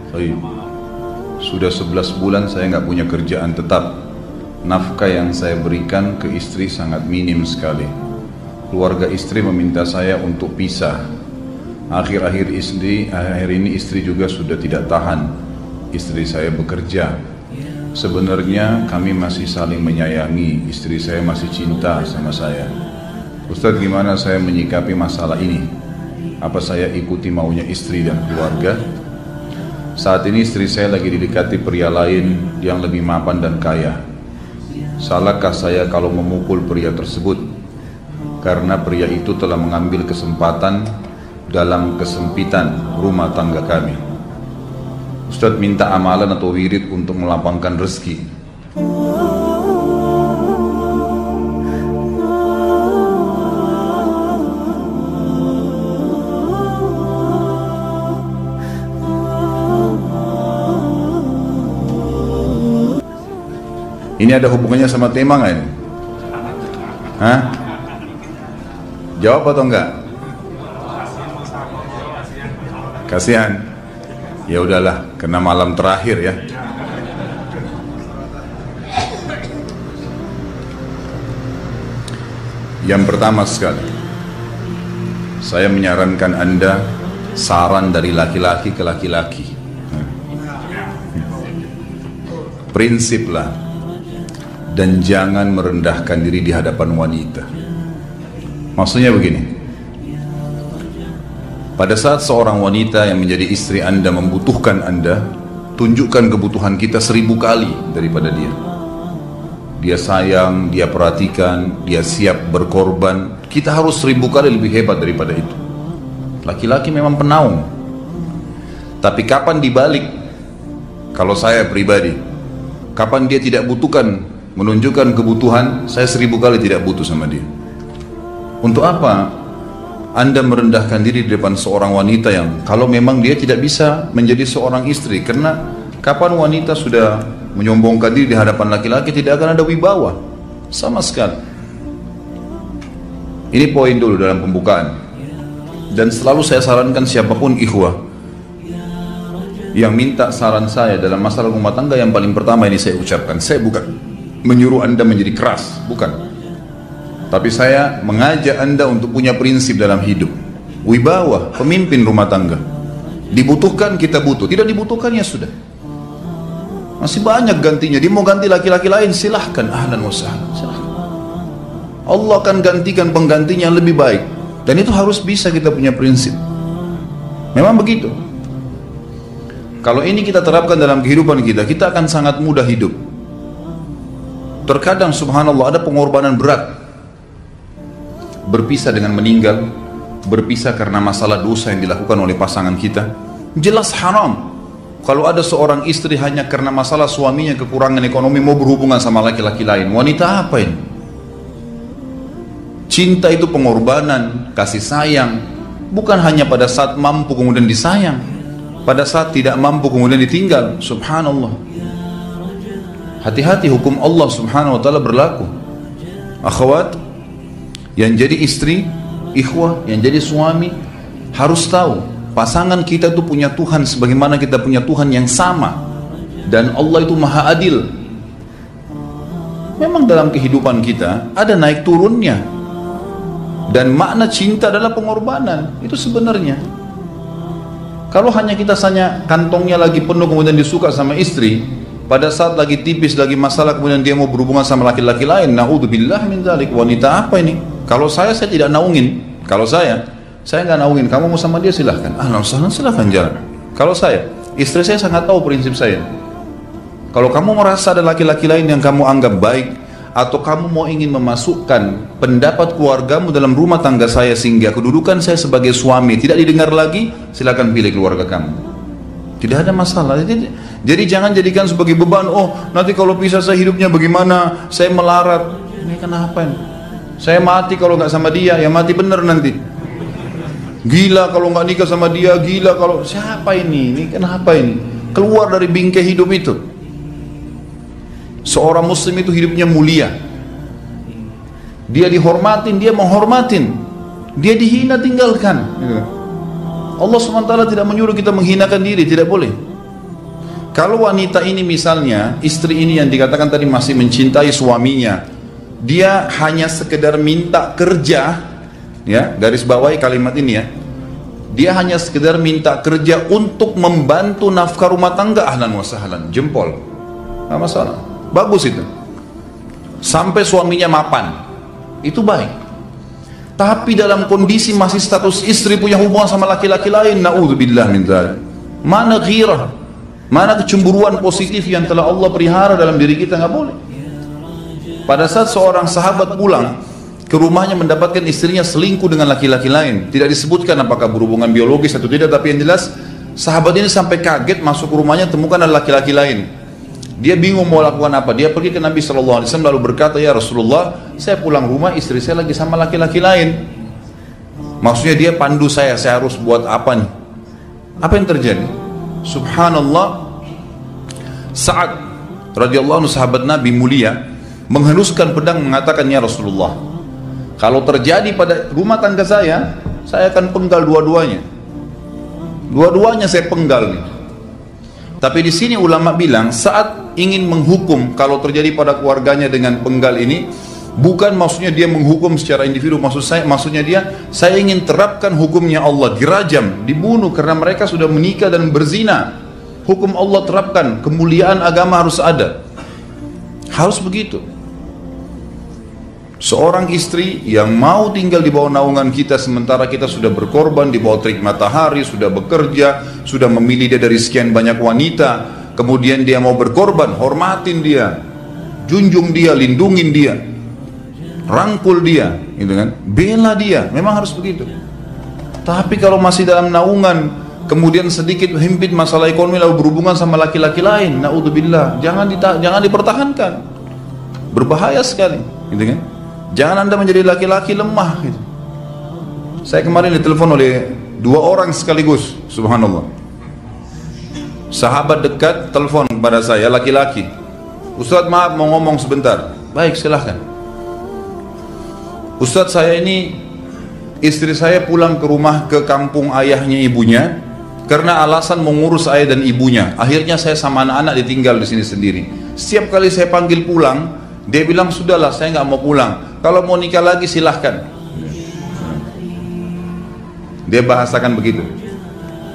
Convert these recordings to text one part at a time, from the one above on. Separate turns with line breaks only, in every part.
Baik. Sudah 11 bulan saya nggak punya kerjaan tetap. Nafkah yang saya berikan ke istri sangat minim sekali. Keluarga istri meminta saya untuk pisah. Akhir-akhir ini istri juga sudah tidak tahan. Istri saya bekerja. Sebenarnya kami masih saling menyayangi. Istri saya masih cinta sama saya. Ustadz, gimana saya menyikapi masalah ini? Apa saya ikuti maunya istri dan keluarga? Saat ini istri saya lagi didekati pria lain yang lebih mapan dan kaya. Salahkah saya kalau memukul pria tersebut? Karena pria itu telah mengambil kesempatan dalam kesempitan rumah tangga kami. Ustadz minta amalan atau wirid untuk melapangkan rezeki. Ini ada hubungannya sama tema nggak ini? Hah? Jawab atau enggak? Kasihan. Ya udahlah, kena malam terakhir ya. Yang pertama sekali, saya menyarankan Anda saran dari laki-laki ke laki-laki. Prinsiplah. Dan jangan merendahkan diri di hadapan wanita. Maksudnya begini, pada saat seorang wanita yang menjadi istri Anda membutuhkan Anda, tunjukkan kebutuhan kita 1000 kali daripada dia. Dia sayang, dia perhatikan, dia siap berkorban. Kita harus 1000 kali lebih hebat daripada itu. Laki-laki memang penaung. Tapi kapan dibalik? Kalau saya pribadi, kapan dia tidak butuhkan, menunjukkan kebutuhan, saya 1000 kali tidak butuh sama dia. Untuk apa Anda merendahkan diri di depan seorang wanita yang kalau memang dia tidak bisa menjadi seorang istri? Karena kapan wanita sudah menyombongkan diri di hadapan laki-laki, tidak akan ada wibawa sama sekali. Ini poin dulu dalam pembukaan. Dan selalu saya sarankan siapapun ikhwah yang minta saran saya dalam masalah rumah tangga, yang paling pertama ini saya ucapkan, saya bukan menyuruh Anda menjadi keras, bukan. Tapi saya mengajak Anda untuk punya prinsip dalam hidup. Wibawa, pemimpin rumah tangga. Dibutuhkan, kita butuh. Tidak dibutuhkan, ya sudah. Masih banyak gantinya. Dia mau ganti laki-laki lain, silahkan. Ahlan wa sahlan, silahkan. Allah akan gantikan penggantinya yang lebih baik. Dan itu harus bisa kita punya prinsip. Memang begitu. Kalau ini kita terapkan dalam kehidupan kita, kita akan sangat mudah hidup. Terkadang subhanallah ada pengorbanan berat. Berpisah dengan meninggal, berpisah karena masalah dosa yang dilakukan oleh pasangan kita, jelas haram. Kalau ada seorang istri hanya karena masalah suaminya kekurangan ekonomi mau berhubungan sama laki-laki lain, wanita apa ini? Cinta itu pengorbanan, kasih sayang. Bukan hanya pada saat mampu kemudian disayang, pada saat tidak mampu kemudian ditinggal. Subhanallah. Hati-hati, hukum Allah subhanahu wa ta'ala berlaku. Akhwat yang jadi istri, ikhwah yang jadi suami, harus tahu pasangan kita itu punya Tuhan sebagaimana kita punya Tuhan yang sama. Dan Allah itu maha adil. Memang dalam kehidupan kita ada naik turunnya. Dan makna cinta adalah pengorbanan. Itu sebenarnya. Kalau hanya kita kantongnya lagi penuh kemudian disuka sama istri, pada saat lagi tipis, lagi masalah, kemudian dia mau berhubungan sama laki-laki lain, na'udzubillah min dzalik. Wanita apa ini? Kalau saya tidak naungin. Kalau saya nggak naungin. Kamu mau sama dia silahkan. Silahkan jalan. Kalau saya, istri saya sangat tahu prinsip saya. Kalau kamu merasa ada laki-laki lain yang kamu anggap baik, atau kamu mau ingin memasukkan pendapat keluargamu dalam rumah tangga saya sehingga kedudukan saya sebagai suami tidak didengar lagi, silakan pilih keluarga kamu. Tidak ada masalah. Jadi jangan jadikan sebagai beban. Oh, nanti kalau pisah saya hidupnya bagaimana? Saya melarat. Ini kenapa ini? Saya mati kalau nggak sama dia, ya mati bener nanti. Gila kalau nggak nikah sama dia, gila kalau siapa ini? Ini kenapa ini? Keluar dari bingkai hidup itu. Seorang muslim itu hidupnya mulia. Dia dihormatin, dia menghormatin. Dia dihina, tinggalkan. Allah SWT tidak menyuruh kita menghinakan diri, tidak boleh. Kalau wanita ini misalnya, istri ini yang dikatakan tadi masih mencintai suaminya, dia hanya sekedar minta kerja, ya, garis bawahi kalimat ini ya, dia hanya sekedar minta kerja untuk membantu nafkah rumah tangga, ahlan wa sahlan, jempol, nggak masalah, bagus itu. Sampai suaminya mapan, itu baik. Tapi dalam kondisi masih status istri punya hubungan sama laki-laki lain, naudzubillah min dzalik, mana ghirah, mana kecemburuan positif yang telah Allah pelihara dalam diri kita, nggak boleh. Pada saat seorang sahabat pulang ke rumahnya mendapatkan istrinya selingkuh dengan laki-laki lain, tidak disebutkan apakah berhubungan biologis atau tidak, tapi yang jelas sahabat ini sampai kaget masuk ke rumahnya temukan ada laki-laki lain. Dia bingung mau lakukan apa. Dia pergi ke Nabi SAW lalu berkata, ya Rasulullah, saya pulang rumah istri saya lagi sama laki-laki lain. Maksudnya dia pandu saya harus buat apa nih? Apa yang terjadi? Subhanallah, Sa'ad radhiyallahu anhu, sahabat Nabi mulia, menghenuskan pedang mengatakan, ya Rasulullah, kalau terjadi pada rumah tangga saya akan penggal dua-duanya. Dua-duanya saya penggal nih. Tapi di sini ulama bilang, saat ingin menghukum kalau terjadi pada keluarganya dengan penggal ini, bukan maksudnya dia menghukum secara individu, maksudnya saya ingin terapkan hukumnya Allah, dirajam, dibunuh karena mereka sudah menikah dan berzina. Hukum Allah terapkan, kemuliaan agama harus ada. Harus begitu. Seorang istri yang mau tinggal di bawah naungan kita sementara kita sudah berkorban di bawah terik matahari, sudah bekerja, sudah memilih dia dari sekian banyak wanita, kemudian dia mau berkorban, hormatin dia, junjung dia, lindungin dia, rangkul dia, gitu kan, bela dia, memang harus begitu. Tapi kalau masih dalam naungan, kemudian sedikit himpit masalah ekonomi lalu berhubungan sama laki-laki lain, naudzubillah, jangan dipertahankan, berbahaya sekali, gitu kan. Jangan Anda menjadi laki-laki lemah gitu. Saya kemarin ditelepon oleh dua orang sekaligus, subhanallah. Sahabat dekat telepon kepada saya, laki-laki. Ustaz, maaf mau ngomong sebentar. Baik, silahkan. Ustaz, saya ini, istri saya pulang ke rumah ke kampung ayahnya ibunya karena alasan mengurus ayah dan ibunya. Akhirnya saya sama anak-anak ditinggal di sini sendiri. Setiap kali saya panggil pulang, dia bilang, sudahlah saya nggak mau pulang, kalau mau nikah lagi silahkan. Dia bahasakan begitu.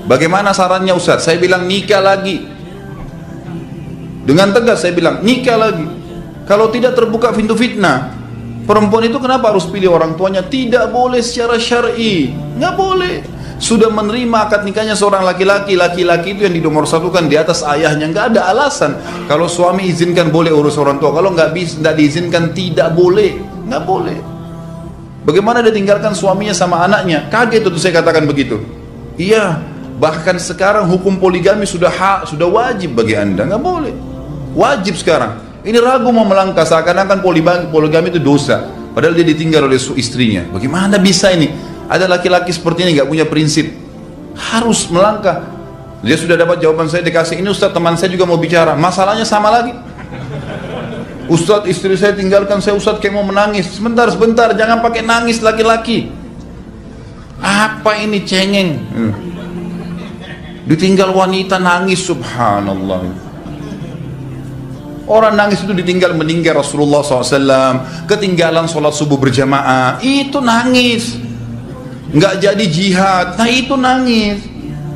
Bagaimana sarannya Ustaz? Saya bilang nikah lagi. Dengan tegas saya bilang nikah lagi. Kalau tidak terbuka pintu fitnah. Perempuan itu kenapa harus pilih orang tuanya? Tidak boleh secara syar'i, nggak boleh. Sudah menerima akad nikahnya seorang laki-laki, laki-laki itu yang dinomorsatukan di atas ayahnya, nggak ada alasan. Kalau suami izinkan boleh urus orang tua, kalau nggak diizinkan tidak boleh, nggak boleh. Bagaimana dia tinggalkan suaminya sama anaknya? Kaget itu saya katakan begitu. Iya, bahkan sekarang hukum poligami sudah wajib bagi Anda, nggak boleh. Wajib sekarang. Ini ragu mau melangkah seakan-akan poligami itu dosa, padahal dia ditinggal oleh istrinya. Bagaimana bisa ini? Ada laki-laki seperti ini nggak punya prinsip, harus melangkah. Dia sudah dapat jawaban saya, dikasih ini, Ustaz teman saya juga mau bicara, masalahnya sama lagi. Ustaz istri saya tinggalkan saya, Ustaz kayak mau menangis. Sebentar, jangan pakai nangis laki-laki. Apa ini cengeng? Ditinggal wanita nangis, subhanallah. Orang nangis itu ditinggal meninggal Rasulullah SAW, ketinggalan sholat subuh berjamaah, itu nangis. Nggak jadi jihad, nah itu nangis.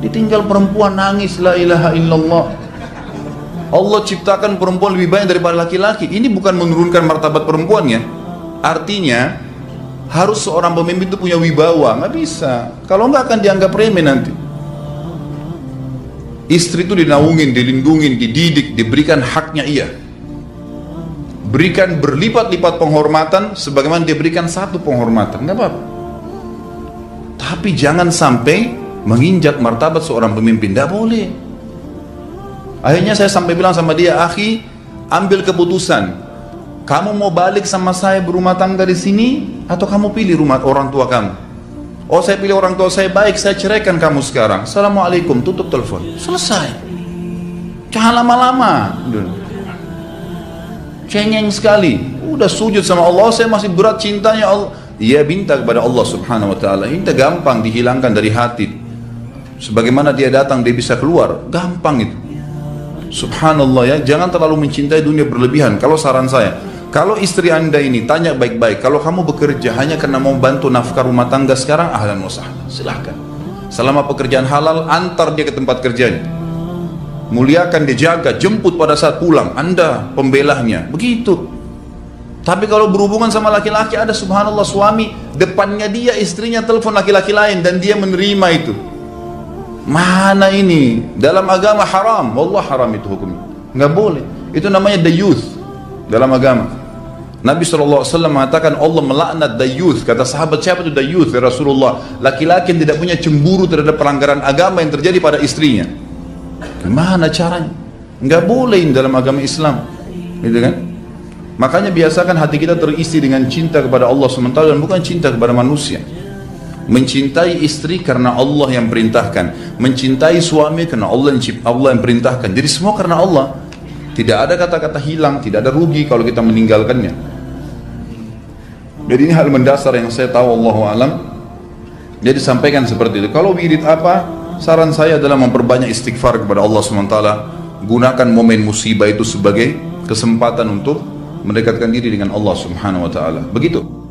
Ditinggal perempuan nangis, la ilaha illallah. Allah ciptakan perempuan lebih banyak daripada laki-laki. Ini bukan menurunkan martabat perempuan ya. Artinya harus seorang pemimpin itu punya wibawa. Nggak bisa, kalau nggak akan dianggap remeh nanti. Istri itu dinaungin, dilindungin, dididik, diberikan haknya ia. Berikan berlipat-lipat penghormatan sebagaimana dia berikan satu penghormatan, nggak apa-apa. Tapi jangan sampai menginjak martabat seorang pemimpin, tidak boleh. Akhirnya saya sampai bilang sama dia, akhi, ambil keputusan. Kamu mau balik sama saya berumah tangga di sini, atau kamu pilih rumah orang tua kamu? Oh, saya pilih orang tua saya, baik, saya ceraikan kamu sekarang. Assalamualaikum, tutup telepon, selesai. Jangan lama-lama. Cengeng sekali. Udah sujud sama Allah, saya masih berat cintanya Allah. Ia minta kepada Allah subhanahu wa ta'ala, minta gampang dihilangkan dari hati. Sebagaimana dia datang dia bisa keluar, gampang itu. Subhanallah ya, jangan terlalu mencintai dunia berlebihan. Kalau saran saya, kalau istri anda ini tanya baik-baik, kalau kamu bekerja hanya karena mau bantu nafkah rumah tangga sekarang, ahlan wa sahlan, silahkan. Selama pekerjaan halal, antar dia ke tempat kerjanya, muliakan dia, jaga, jemput pada saat pulang, anda pembelahnya, begitu. Tapi kalau berhubungan sama laki-laki, ada subhanallah suami depannya dia istrinya telepon laki-laki lain dan dia menerima itu. Mana ini? Dalam agama haram, wallah haram itu hukumnya, nggak boleh. Itu namanya dayuth dalam agama. Nabi SAW mengatakan Allah melaknat dayuth. Kata sahabat, siapa itu dayuth ya Rasulullah? Laki-laki yang tidak punya cemburu terhadap pelanggaran agama yang terjadi pada istrinya. Gimana caranya? Nggak boleh dalam agama Islam, gitu kan? Makanya biasakan hati kita terisi dengan cinta kepada Allah SWT dan bukan cinta kepada manusia. Mencintai istri karena Allah yang perintahkan, mencintai suami karena Allah yang perintahkan. Jadi semua karena Allah. Tidak ada kata-kata hilang, tidak ada rugi kalau kita meninggalkannya. Jadi ini hal mendasar yang saya tahu, Allahu alam. Jadi sampaikan seperti itu. Kalau wirid apa? Saran saya adalah memperbanyak istighfar kepada Allah SWT. Gunakan momen musibah itu sebagai kesempatan untuk mendekatkan diri dengan Allah Subhanahu wa taala. Begitu.